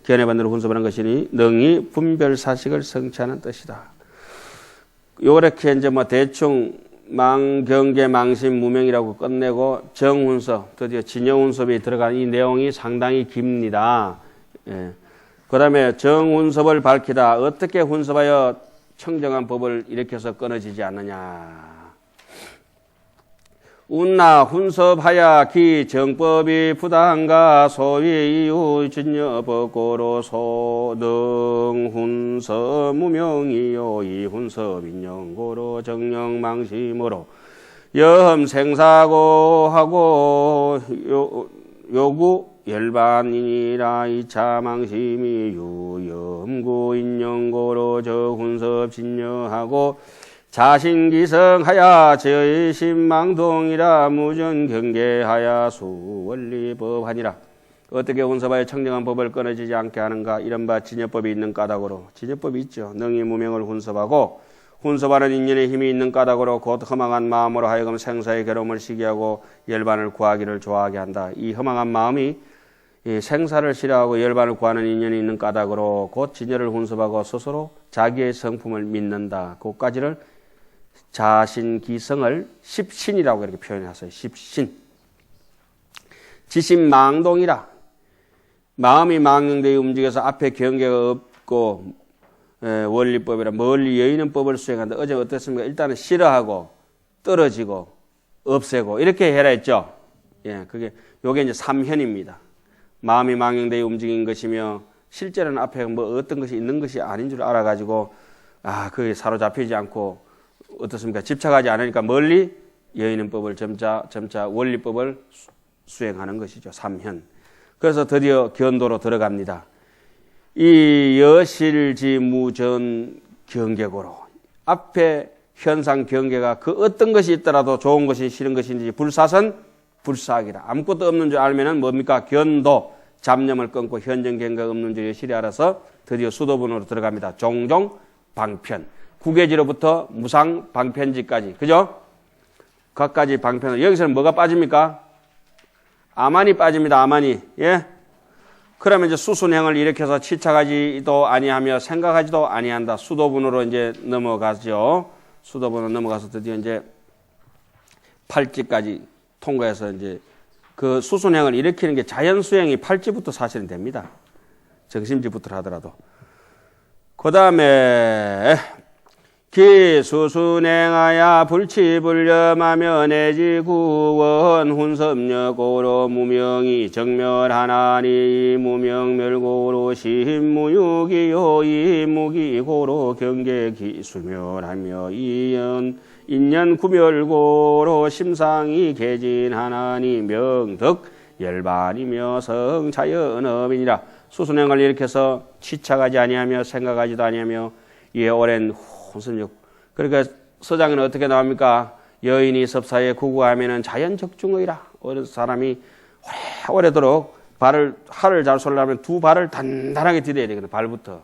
기한에 반대로 훈섭하는 것이니 능히 분별사식을 성취하는 뜻이다. 요렇게 이제 뭐 대충 경계, 망심, 무명이라고 끝내고 정훈섭, 드디어 진여훈섭이 들어간 이 내용이 상당히 깁니다. 예. 그 다음에 정훈섭을 밝히다. 어떻게 훈섭하여 청정한 법을 일으켜서 끊어지지 않느냐. 운나 훈섭하야 기 정법이 부당가 소위 이후 진여법고로 소능 훈섭 무명이요 이 훈섭 인영고로 정령망심으로 염생사고 하고 요구 열반이니라 이차 망심이 유염구 인영고로 저 훈섭 진여하고 자신기성하야 제의심망동이라 무전경계하야 수원리법하니라. 어떻게 훈섭하여 청정한 법을 끊어지지 않게 하는가. 이른바 진여법이 있는 까닭으로. 진여법이 있죠. 능히 무명을 훈섭하고 훈섭하는 인연의 힘이 있는 까닭으로 곧 허망한 마음으로 하여금 생사의 괴로움을 시기하고 열반을 구하기를 좋아하게 한다. 이 허망한 마음이 이 생사를 싫어하고 열반을 구하는 인연이 있는 까닭으로 곧 진여를 훈섭하고 스스로 자기의 성품을 믿는다. 그까지를 자신기성을 십신이라고 이렇게 표현했어요. 십신. 지신망동이라. 마음이 망령되어 움직여서 앞에 경계가 없고 원리법이라 멀리 여의는 법을 수행한다. 어제 어땠습니까? 일단은 싫어하고 떨어지고 없애고 이렇게 해라 했죠. 예, 요게 이제 삼현입니다. 마음이 망령되어 움직인 것이며 실제로는 앞에 뭐 어떤 것이 있는 것이 아닌 줄 알아가지고 그게 사로잡히지 않고 어떻습니까? 집착하지 않으니까 멀리 여의는 법을 점차 원리법을 수행하는 것이죠. 삼현. 그래서 드디어 견도로 들어갑니다. 이 여실지무전 경계고로 앞에 현상 경계가 그 어떤 것이 있더라도 좋은 것이 싫은 것인지 불사선 불사학이라. 아무것도 없는 줄 알면은 뭡니까? 견도, 잡념을 끊고 현정 경계가 없는 줄 여실히 알아서 드디어 수도분으로 들어갑니다. 종종 방편. 구계지로부터 무상 방편지까지. 그죠? 각가지 방편을. 여기서는 뭐가 빠집니까? 아만이 빠집니다. 아만이. 예? 그러면 이제 수순행을 일으켜서 치착하지도 아니하며 생각하지도 아니한다. 수도분으로 이제 넘어가죠. 수도분으로 넘어가서 드디어 이제 팔지까지 통과해서 이제 그 수순행을 일으키는 게 자연수행이 팔지부터 사실은 됩니다. 정심지부터 하더라도. 그 다음에 기수순행하야 불치불념하며 내지 구원 훈섭력고로 무명이 정멸하나니 무명멸고로 신무유기요 이무기고로 경계기수멸하며 인연구멸고로 심상이 개진하나니 명덕 열반이며 성자연업이니라. 수순행을 일으켜서 치착하지 아니하며 생각하지도 아니하며 이에 오랜 훈섭력. 그러니까 서장에는 어떻게 나옵니까? 여인이 섭사에 구구하면은 자연적중의라. 어느 사람이 오래도록 활을 잘 쏠려면 두 발을 단단하게 디뎌야 되거든. 발부터.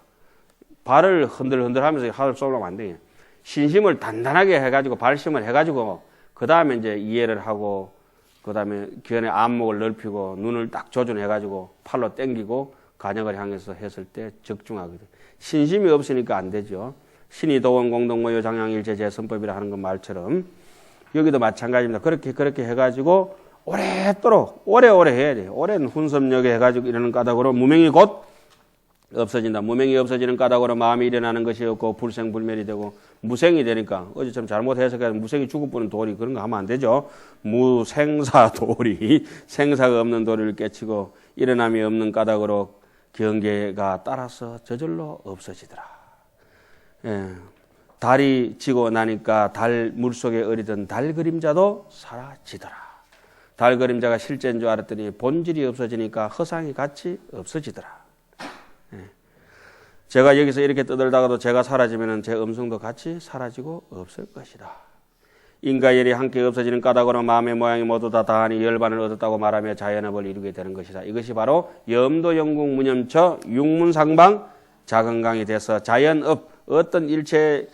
발을 흔들흔들하면서 활을 쏠려면 안 돼요. 신심을 단단하게 해가지고 발심을 해가지고 그 다음에 이제 이해를 하고 그 다음에 견의 안목을 넓히고 눈을 딱 조준해가지고 팔로 당기고 간역을 향해서 했을 때 적중하거든. 신심이 없으니까 안 되죠. 신이 도원 공동모여 장양일체 제선법이라 하는 것 말처럼 여기도 마찬가지입니다. 그렇게 해가지고 오래도록 오래오래 해야 돼요. 오랜 훈섭력에 해가지고 이러는 까닭으로 무명이 곧 없어진다. 무명이 없어지는 까닭으로 마음이 일어나는 것이 없고 불생불멸이 되고 무생이 되니까 어제처럼 잘못해서 그냥 무생이 죽을 뻔한 도리 그런 거 하면 안 되죠. 무생사 도리 생사가 없는 도리를 깨치고 일어남이 없는 까닭으로 경계가 따라서 저절로 없어지더라. 예. 달이 지고 나니까 달 물속에 어리던 달 그림자도 사라지더라. 달 그림자가 실제인 줄 알았더니 본질이 없어지니까 허상이 같이 없어지더라. 예. 제가 여기서 이렇게 떠들다가도 제가 사라지면 제 음성도 같이 사라지고 없을 것이다. 인과열이 함께 없어지는 까닭으로 마음의 모양이 모두 다 다하니 열반을 얻었다고 말하며 자연업을 이루게 되는 것이다. 이것이 바로 염도 영국 무념처 육문상방 자건강이 돼서 자연업 어떤 일체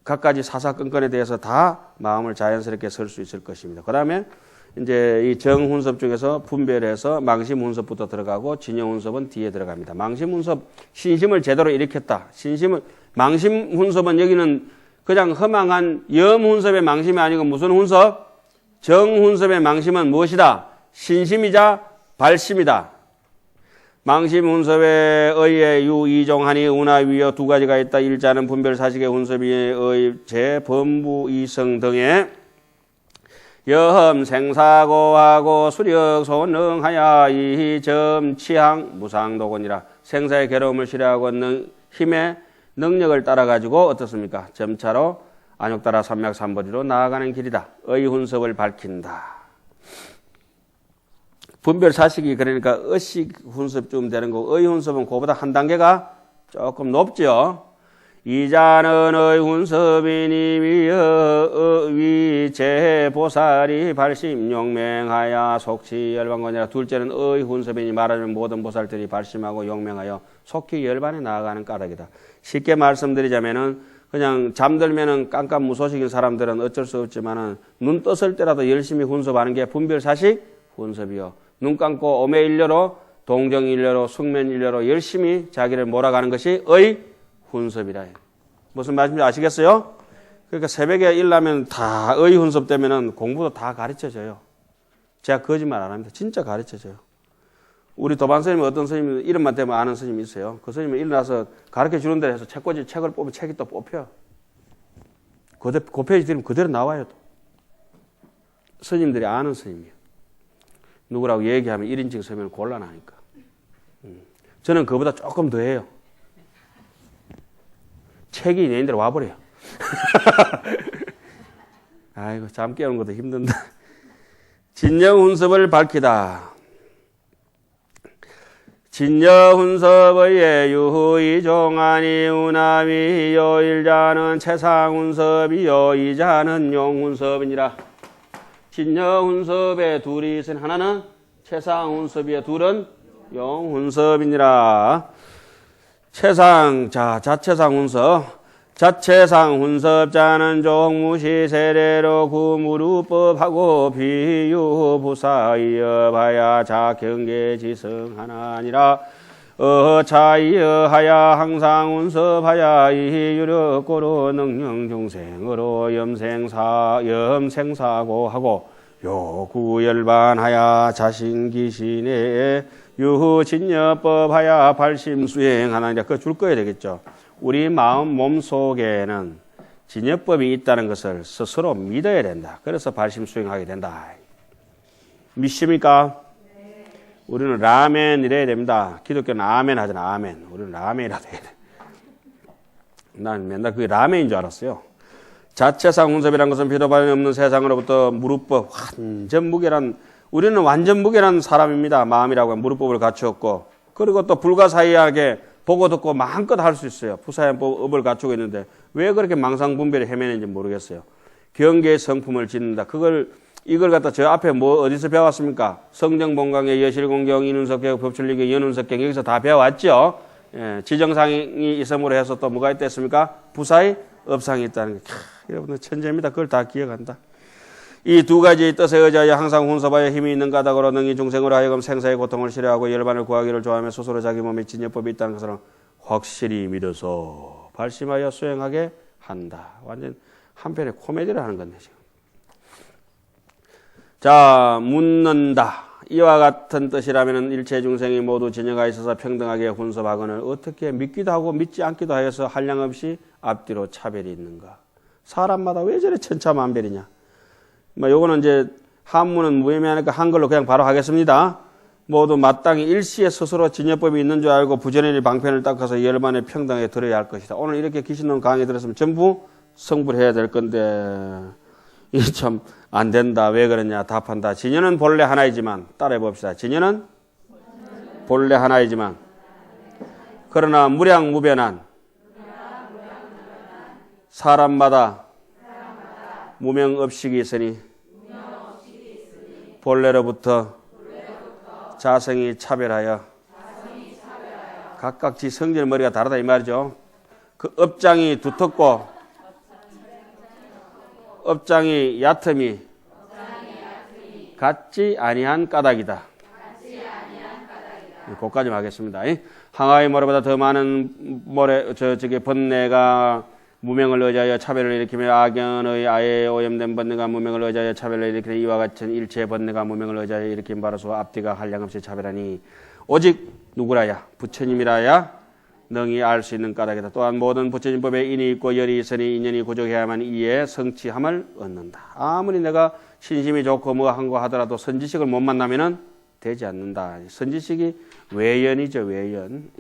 각가지 사사건건에 대해서 다 마음을 자연스럽게 설 수 있을 것입니다. 그 다음에 이제 이 정훈섭 중에서 분별해서 망심훈섭부터 들어가고 진여훈섭은 뒤에 들어갑니다. 망심훈섭, 신심을 제대로 일으켰다. 망심훈섭은 여기는 그냥 허망한 염훈섭의 망심이 아니고 무슨 훈섭? 정훈섭의 망심은 무엇이다? 신심이자 발심이다. 망심훈섭의 의에 유, 이종하니, 운하위여 두 가지가 있다. 일자는 분별사식의 훈섭이의 의, 제, 범부, 이성 등의 염, 생사고하고 수력, 소능하야 이 점, 치향, 무상도건이라. 생사의 괴로움을 싫어하고 힘의 능력을 따라가지고 어떻습니까? 점차로 안욕따라 삼맥삼벌이로 나아가는 길이다. 의훈섭을 밝힌다. 분별사식이 그러니까 의식 훈섭쯤 되는 거고 의훈섭은 그보다 한 단계가 조금 높죠. 이자는 의훈섭이니 위제보살이 발심용맹하여 속히 열반권이라. 둘째는 의훈섭이니 말하자면 모든 보살들이 발심하고 용맹하여 속히 열반에 나아가는 까닭이다. 쉽게 말씀드리자면은 그냥 잠들면은 깜깜무소식인 사람들은 어쩔 수 없지만은 눈 떴을 때라도 열심히 훈섭하는 게 분별사식 훈섭이요. 눈 감고 오매일려로 동정일려로 숙면일려로 열심히 자기를 몰아가는 것이 의훈섭이라. 무슨 말씀인지 아시겠어요? 그러니까 새벽에 일나면 다 의훈섭 되면은 공부도 다 가르쳐줘요. 제가 거짓말 안 합니다. 진짜 가르쳐줘요. 우리 도반 스님은 어떤 스님 이름만 대면 아는 스님이 있어요. 그 스님은 일어나서 가르쳐 주는 대로 해서 책꽂이 책을 뽑으면 책이 또 뽑혀. 그 페이지 들으면 그대로 나와요. 또. 스님들이 아는 스님이에요. 누구라고 얘기하면 1인칭 쓰면 곤란하니까. 저는 그보다 조금 더 해요. 책이 내인대로 와버려요. 아이고, 잠 깨우는 것도 힘든다. 진여훈섭을 밝히다. 진여훈섭의 유이종하니 운하위 여일자는 최상훈섭이요 이자는 용훈섭이니라. 진여훈섭의 둘이 있으니 하나는 최상훈섭이요 둘은 용훈섭이니라. 자체상훈섭. 자체상훈섭자는 종무시 세례로 구무루법하고 비유부사이여 봐야 자경계지성하나니라. 어차이여하야 항상훈섭하야 이유력고로 능령중생으로 염생사고하고 요구열반하야 자신기신에 유진여법하야 발심수행하나니라. 그거 줄 거야 되겠죠. 우리 마음 몸속에는 진여법이 있다는 것을 스스로 믿어야 된다. 그래서 발심수행하게 된다. 믿습니까? 네. 우리는 라멘 이래야 됩니다. 기독교는 아멘 하잖아. 아멘. 우리는 라멘이라도 해야 돼. 난 맨날 그게 라멘인 줄 알았어요. 자체상 훈섭이라는 것은 비도 발이 없는 세상으로부터 무릎법 완전 무결한, 우리는 완전 무결한 사람입니다. 마음이라고 하면 무릎법을 갖추었고, 그리고 또 불가사의하게 보고 듣고 마음껏 할 수 있어요. 부사연법을 갖추고 있는데 왜 그렇게 망상분별에 헤매는지 모르겠어요. 경계의 성품을 짓는다. 이걸 갖다 저 앞에 어디서 배웠습니까? 성정본강의 여실공경, 인운석경, 법출리경, 연운석경 여기서 다 배워왔죠. 예, 지정상이 있음으로 해서 또 뭐가 있겠습니까? 부사의 업상이 있다는 게. 여러분들 천재입니다. 그걸 다 기억한다. 이 두 가지 뜻에 의지하여 항상 훈섭하여 힘이 있는 까닭으로 능히 중생으로 하여금 생사의 고통을 싫어하고 열반을 구하기를 좋아하며 스스로 자기 몸에 진여법이 있다는 것을 확실히 믿어서 발심하여 수행하게 한다. 완전 한편의 코미디를 하는 건데 지금. 자, 묻는다. 이와 같은 뜻이라면 일체 중생이 모두 진여가 있어서 평등하게 훈섭하거늘 어떻게 믿기도 하고 믿지 않기도 하여서 한량없이 앞뒤로 차별이 있는가. 사람마다 왜 저래 천차만별이냐. 요거는 이제 한문은 무의미하니까 한글로 그냥 바로 하겠습니다. 모두 마땅히 일시에 스스로 진여법이 있는 줄 알고 부전인이 방편을 닦아서 열반에 평등하게 들어야 할 것이다. 오늘 이렇게 귀신놈 강의 들었으면 전부 성불 해야 될 건데 이 참 안 된다. 왜 그러냐 답한다. 진여는 본래 하나이지만 따라해 봅시다. 진여는 본래 하나이지만 그러나 무량무변한 사람마다 무명업식이 있으니 본래로부터 자성이 차별하여 각각 지 성질 머리가 다르다 이 말이죠. 그 업장이 두텁고 업장이 얕음이 같지 아니한 까닭이다. 거기까지 하겠습니다. 항아의 모래보다 더 많은 번뇌가 무명을 의지하여 차별을 일으키며 악연의 아예 오염된 번뇌가 무명을 의지하여 차별을 일으키는 이와 같은 일체 번뇌가 무명을 의지하여 일으킨 바로서 앞뒤가 한량없이 차별하니 오직 누구라야 부처님이라야 능히 알 수 있는 까닭이다. 또한 모든 부처님법에 인이 있고 열이 있으니 인연이 구족해야만 이에 성취함을 얻는다. 아무리 내가 신심이 좋고 뭐 한 거 하더라도 선지식을 못 만나면은 되지 않는다. 선지식이 외연이죠, 외연.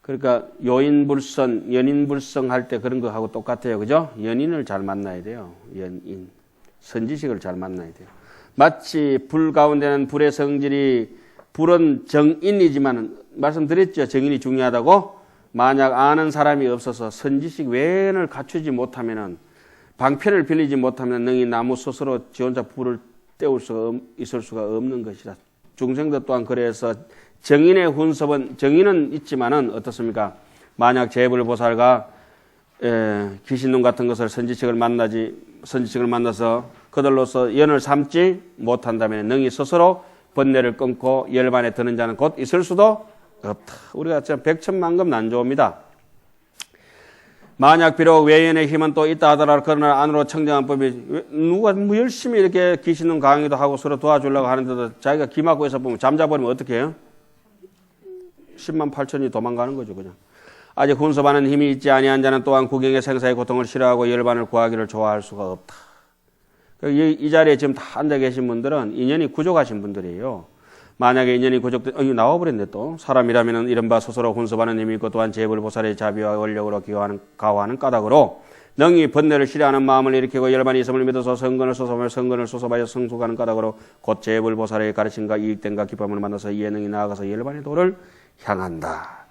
그러니까 요인불선, 연인불성 할 때 그런 거 하고 똑같아요. 그죠? 연인을 잘 만나야 돼요. 연인. 선지식을 잘 만나야 돼요. 마치 불 가운데는 불의 성질이 불은 정인이지만 말씀드렸죠. 정인이 중요하다고. 만약 아는 사람이 없어서 선지식 외연을 갖추지 못하면은 방편을 빌리지 못하면 능히 나무 스스로 지 혼자 불을 때울 수가 있을 수가 없는 것이다. 중생도 또한 그래서 정인의 훈섭은 정인은 있지만은 어떻습니까? 만약 제불보살과 귀신놈 같은 것을 선지식을 만나서 그들로서 연을 삼지 못한다면 능히 스스로 번뇌를 끊고 열반에 드는 자는 곧 있을 수도 없다. 우리가 참 백천만금 난조입니다. 만약 비록 외연의 힘은 또 있다 하더라도 그러나 안으로 청정한 법이 누가 뭐 열심히 이렇게 귀신은 강의도 하고 서로 도와주려고 하는데도 자기가 기 맞고 있어 보면 잠자버리면 어떻게 해요? 10만 8천이 도망가는 거죠, 그냥. 아직 훈섭하는 힘이 있지 아니한 자는 또한 구경의 생사의 고통을 싫어하고 열반을 구하기를 좋아할 수가 없다. 이 자리에 지금 다 앉아 계신 분들은 인연이 구족하신 분들이에요. 만약에 인연이 구족된, 나와버렸네 또. 사람이라면 이른바 스스로 훈섭하는 힘이 있고 또한 제불보살의 자비와 원력으로 가호하는 까닭으로 능히 번뇌를 싫어하는 마음을 일으키고 열반이 있음을 믿어서 성근을 소sob하여 성숙하는 까닭으로 곧 제불보살의 가르침과 이익됨과 기쁨을 만나서 이에 능히 나아가서 열반의 도를 향한다.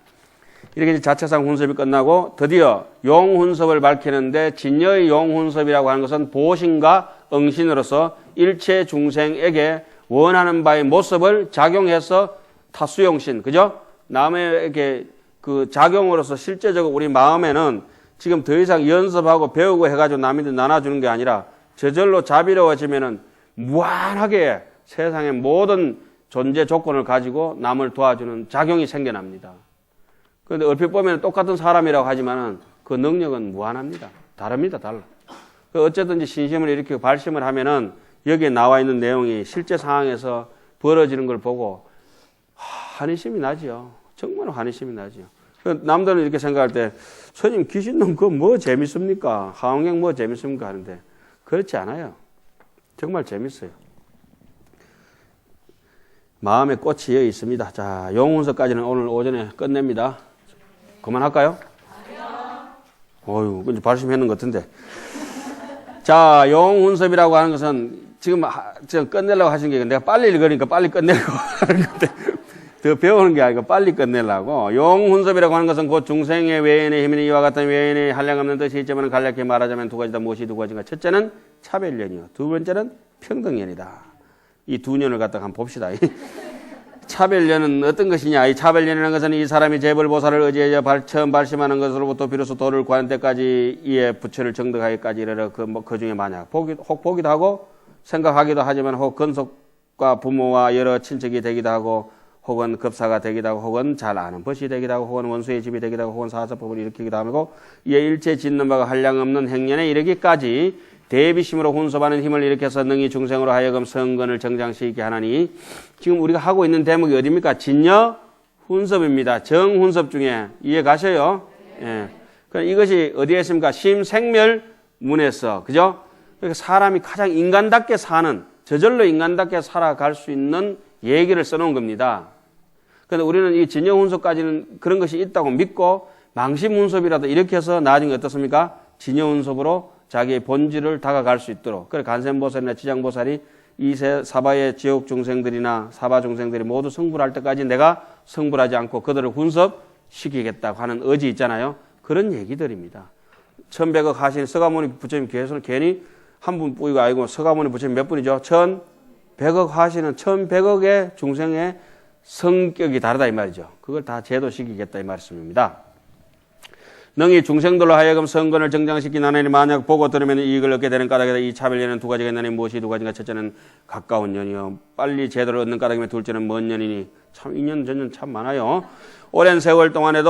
이렇게 자체상 훈섭이 끝나고 드디어 용훈섭을 밝히는데 진여의 용훈섭이라고 하는 것은 보신과 응신으로서 일체 중생에게 원하는 바의 모습을 작용해서 타수용신, 그죠? 남에게 그 작용으로서 실제적으로 우리 마음에는 지금 더 이상 연습하고 배우고 해가지고 남한테 나눠주는 게 아니라 저절로 자비로워지면은 무한하게 세상의 모든 존재 조건을 가지고 남을 도와주는 작용이 생겨납니다. 그런데 얼핏 보면 똑같은 사람이라고 하지만은 그 능력은 무한합니다. 다릅니다, 달라. 어쨌든지 신심을 이렇게 발심을 하면은 여기에 나와 있는 내용이 실제 상황에서 벌어지는 걸 보고 한의심이 나죠. 정말 한의심이 나죠. 남들은 이렇게 생각할 때 스님 귀신놈 그거 뭐 재밌습니까? 하원경 뭐 재밌습니까? 하는데 그렇지 않아요. 정말 재밌어요. 마음에 꽃이 여기 있습니다. 자, 용훈섭까지는 오늘 오전에 끝냅니다. 그만할까요? 어휴, 이제 발심했는 것 같은데. 자, 용훈섭이라고 하는 것은 지금 끝내려고 하신 게 내가 빨리 읽으니까 빨리 끝내려고 하는 건데 더 배우는 게 아니고 빨리 끝내려고. 용훈섭이라고 하는 것은 곧 중생의 외연의 힘인 이와 같은 외연의 한량없는 뜻이 있지만 간략히 말하자면 두 가지다. 무엇이 두 가지인가? 첫째는 차별연이요. 두 번째는 평등연이다. 이 두 년을 갖다가 한번 봅시다. 차별연은 어떤 것이냐? 이 차별연이라는 것은 이 사람이 제불보살을 의지하여 처음 발심하는 것으로부터 비로소 도를 구하는 때까지 이에 부처를 정득하기까지 이르러 그 중에 만약 혹 보기도 하고 생각하기도 하지만 혹 근속과 부모와 여러 친척이 되기도 하고 혹은 급사가 되기도 하고 혹은 잘 아는 벗이 되기도 하고 혹은 원수의 집이 되기도 하고 혹은 사사법을 일으키기도 하고 이에 일체 짓는 바가 한량없는 행년에 이르기까지 대비심으로 훈섭하는 힘을 일으켜서 능히 중생으로 하여금 성근을 정장시키게 하나니 지금 우리가 하고 있는 대목이 어디입니까? 진여 훈섭입니다. 정훈섭 중에 이해 가셔요? 예. 그럼 이것이 어디에 있습니까? 심생멸문에서, 그죠? 그러니까 사람이 가장 인간답게 사는, 저절로 인간답게 살아갈 수 있는 얘기를 써놓은 겁니다. 그런데 우리는 이 진여 훈섭까지는 그런 것이 있다고 믿고 망심 훈섭이라도 이렇게 해서 나중에 어떻습니까? 진여 훈섭으로 자기의 본질을 다가갈 수 있도록. 그래 간센보살이나 지장보살이 이 사바의 지옥 중생들이나 사바 중생들이 모두 성불할 때까지 내가 성불하지 않고 그들을 훈섭시키겠다고 하는 의지 있잖아요. 그런 얘기들입니다. 1100억 하신 서가모니 부처님 계속 괜히 한 분 뿌이고 아니고 서가모니 부처님 몇 분이죠? 1100억 하시는 1100억의 중생의 성격이 다르다 이 말이죠. 그걸 다 제도시키겠다 이 말씀입니다. 능히 중생들로 하여금 성근을 정장시킨 하나님 만약 보고 들으면 이익을 얻게 되는 까닭이다. 이 차별년은 두 가지가 있나니 무엇이 두 가지인가? 첫째는 가까운 년이요 빨리 제도를 얻는 까닭이며 둘째는 먼 년이니 참 2년 전년 참 많아요. 오랜 세월 동안에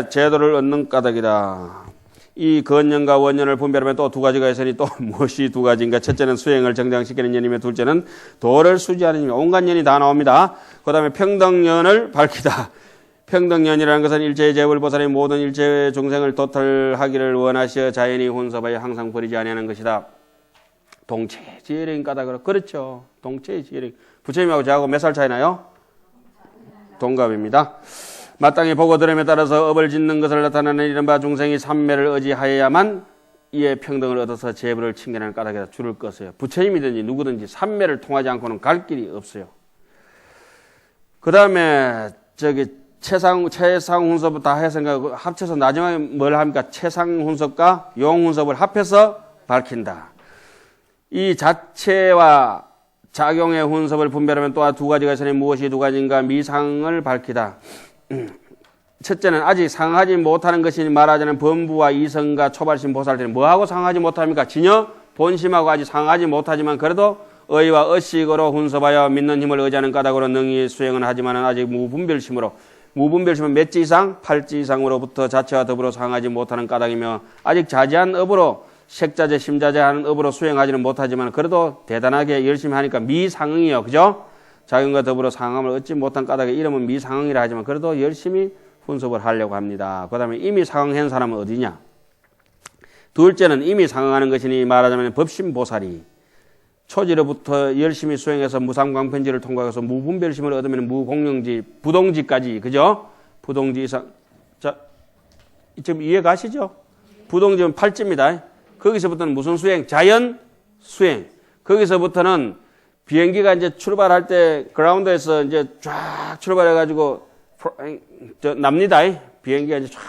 제도를 얻는 까닭이다. 이 건년과 원년을 분별하면 또 두 가지가 있으니 또 무엇이 두 가지인가? 첫째는 수행을 정장시키는 년이며 둘째는 도를 수지하는 년이며 온갖 년이 다 나옵니다. 그 다음에 평등년을 밝히다. 평등년이라는 것은 일체의 재불보살이 모든 일체의 중생을 도탈하기를 원하시어 자연히 혼섭하여 항상 버리지 아니하는 것이다. 동체지혜령 까닭으로 그렇죠. 동체지혜령. 부처님하고 저하고 몇 살 차이 나요? 동갑입니다. 마땅히 보고 들음에 따라서 업을 짓는 것을 나타내는 이른바 중생이 삼매를 의지하여야만 이에 평등을 얻어서 재불을 칭견하는 까닭에다 줄을 껐어요. 부처님이든지 누구든지 삼매를 통하지 않고는 갈 길이 없어요. 그 다음에 최상훈섭을 다 해서 합쳐서 나중에 뭘 합니까? 최상훈섭과 용훈섭을 합해서 밝힌다. 이 자체와 작용의 훈섭을 분별하면 또한 두 가지가 있으니 무엇이 두 가지인가? 미상을 밝히다. 첫째는 아직 상하지 못하는 것이 말하자는 범부와 이성과 초발심 보살들은 뭐하고 상하지 못합니까? 진여 본심하고 아직 상하지 못하지만 그래도 의와 의식으로 훈섭하여 믿는 힘을 의지하는 까닭으로 능히 수행은 하지만 아직 무분별심은 몇 지 이상? 8지 이상으로부터 자체와 더불어 상하지 못하는 까닭이며 아직 자제한 업으로 색자제 심자제하는 업으로 수행하지는 못하지만 그래도 대단하게 열심히 하니까 미상응이요. 그죠? 자연과 더불어 상함을 얻지 못한 까닭에 이름은 미상응이라 하지만 그래도 열심히 훈섭을 하려고 합니다. 그 다음에 이미 상응한 사람은 어디냐? 둘째는 이미 상응하는 것이니 말하자면 법신보살이 초지로부터 열심히 수행해서 무상광편지를 통과해서 무분별심을 얻으면 무공명지, 부동지까지, 그죠? 부동지 이상. 자, 지금 이해 가시죠? 부동지는 8지입니다. 거기서부터는 무슨 수행? 자연 수행. 거기서부터는 비행기가 이제 출발할 때 그라운드에서 이제 쫙 출발해가지고 납니다. 비행기가 이제 쫙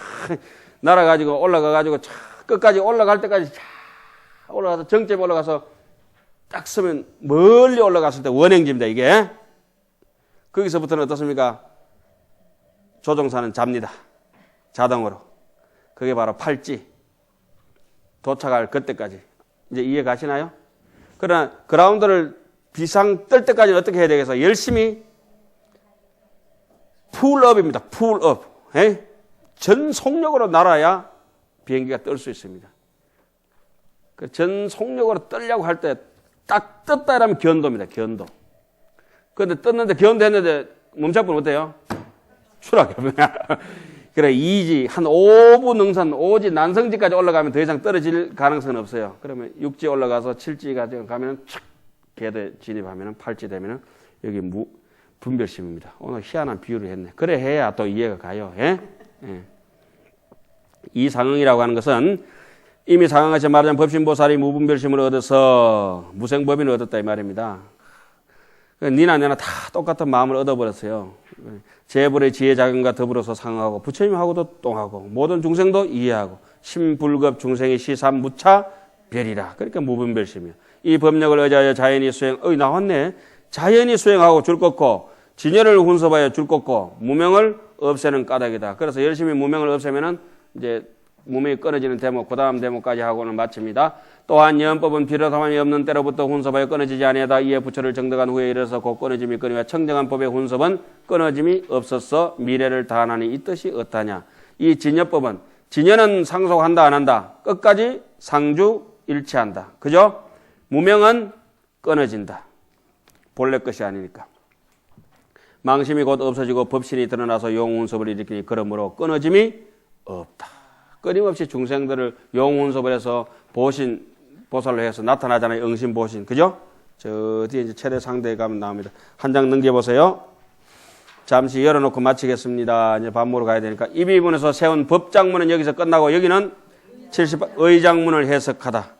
날아가지고 올라가가지고 끝까지 올라갈 때까지 쫙 올라가서 정점에 올라가서 딱 서면 멀리 올라갔을 때 원행지입니다. 이게 거기서부터는 어떻습니까? 조종사는 잡니다. 자동으로. 그게 바로 8지. 도착할 그때까지. 이제 이해 가시나요? 그러나 그라운드를 비상 뜰 때까지는 어떻게 해야 되겠어? 열심히 풀업입니다. 풀업. 전 속력으로 날아야 비행기가 뜰 수 있습니다. 그 전 속력으로 뜨려고 할 때 딱 떴다 이러면 견도입니다. 견도. 그런데 떴는데 견도했는데 멈춰보면 어때요? 추락해버려. 그래 2지 한 5부 능선 5지 난성지까지 올라가면 더 이상 떨어질 가능성은 없어요. 그러면 6지 올라가서 7지가 가면 촥 계대 진입하면 8지 되면 여기 분별심입니다. 오늘 희한한 비유를 했네. 그래 해야 또 이해가 가요. 예? 이 상응이라고 하는 것은 이미 상응하셔 말하자면 법신보살이 무분별심을 얻어서 무생법인을 얻었다 이 말입니다. 니나 내나 다 똑같은 마음을 얻어버렸어요. 재불의 지혜작용과 더불어서 상응하고 부처님하고도 똥하고 모든 중생도 이해하고 신불급 중생의 시삼무차 별이라. 그러니까 무분별심이요. 이 법력을 의지하여 자연히 수행. 나왔네. 자연히 수행하고 줄 꺾고 진여를 훈섭하여 줄 꺾고 무명을 없애는 까닭이다. 그래서 열심히 무명을 없애면은 이제 무명이 끊어지는 대목, 그 다음 대목까지 하고는 마칩니다. 또한 연법은 비로소함이 없는 때로부터 훈섭하여 끊어지지 아니하다. 이에 부처를 정득한 후에 이르러서 곧 끊어짐이 끊이와 청정한 법의 훈섭은 끊어짐이 없어서 미래를 다하나니 이 뜻이 어떠냐. 이 진여법은 진여는 상속한다 안 한다. 끝까지 상주 일치한다. 그죠? 무명은 끊어진다. 본래 것이 아니니까. 망심이 곧 없어지고 법신이 드러나서 용훈섭을 일으키니 그러므로 끊어짐이 없다. 끊임없이 중생들을 용훈섭을 해서 보살로 해서 나타나잖아요. 응신보신. 그죠? 저 뒤에 이제 최대 상대에 가면 나옵니다. 한 장 넘겨보세요. 잠시 열어놓고 마치겠습니다. 이제 밥 먹으러 가야 되니까. 이 비문에서 세운 법장문은 여기서 끝나고 여기는 70번 의장문을 해석하다.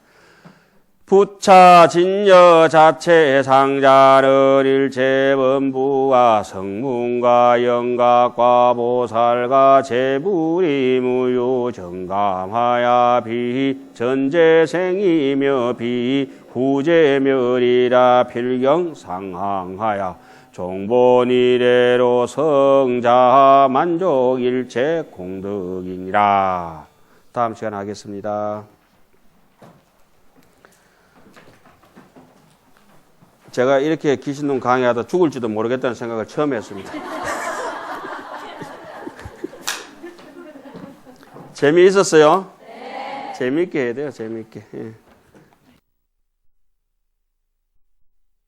부차 진여 자체 상자를 일체범부와 성문과 영각과 보살과 재불이 무유 정감하야 비 전재생이며 비 후재멸이라 필경 상항하야 종본 이래로 성자 만족일체 공덕이니라. 다음 시간에 하겠습니다. 제가 이렇게 귀신론 강의하다 죽을지도 모르겠다는 생각을 처음 했습니다. 재미있었어요? 네. 재미있게 해야 돼요, 재미있게. 예.